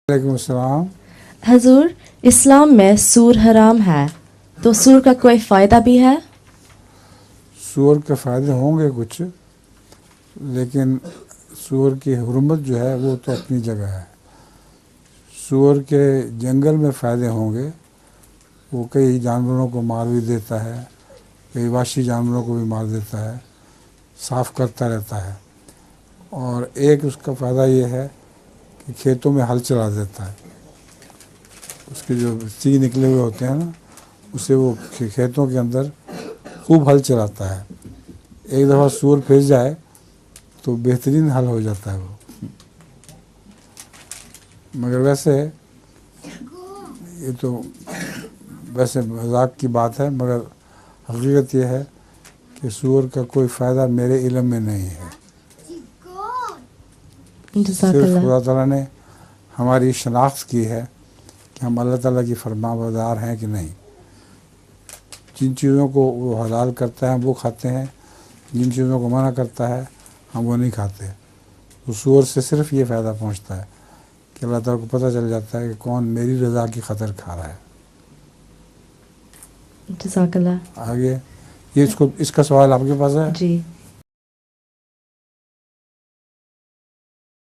वालेकुम अस्सलाम। हजूर, इस्लाम में सूर हराम है, तो सूर का कोई फ़ायदा भी है? सूअर के फ़ायदे होंगे कुछ, लेकिन सूअर की हुर्मत जो है वो तो अपनी जगह है। सूअर के जंगल में फ़ायदे होंगे, वो कई जानवरों को मार भी देता है, कई वहशी जानवरों को भी मार देता है, साफ़ करता रहता है। और एक उसका फ़ायदा ये है कि खेतों में हल चला देता है। उसके जो सी निकले हुए होते हैं ना, उससे वो खेतों के अंदर खूब हल चलाता है। एक दफ़ा सूअर फंस जाए तो बेहतरीन हल हो जाता है वो। मगर वैसे ये तो वैसे मजाक की बात है, मगर हकीकत ये है कि सूअर का कोई फ़ायदा मेरे इल्म में नहीं है। सिर्फ खुदा ताला ने हमारी शनाख्त की है कि हम अल्लाह ताला की फरमाबरदार हैं कि नहीं। जिन चीज़ों को वो हलाल करता है वो खाते हैं, जिन चीज़ों को मना करता है हम वो नहीं खाते। तो सूअर से सिर्फ ये फ़ायदा पहुंचता है कि अल्लाह ताला को पता चल जाता है कि कौन मेरी रज़ा की खतर खा रहा है। जज़ाकल्लाह। आगे ये इसका सवाल आपके पास है। जी।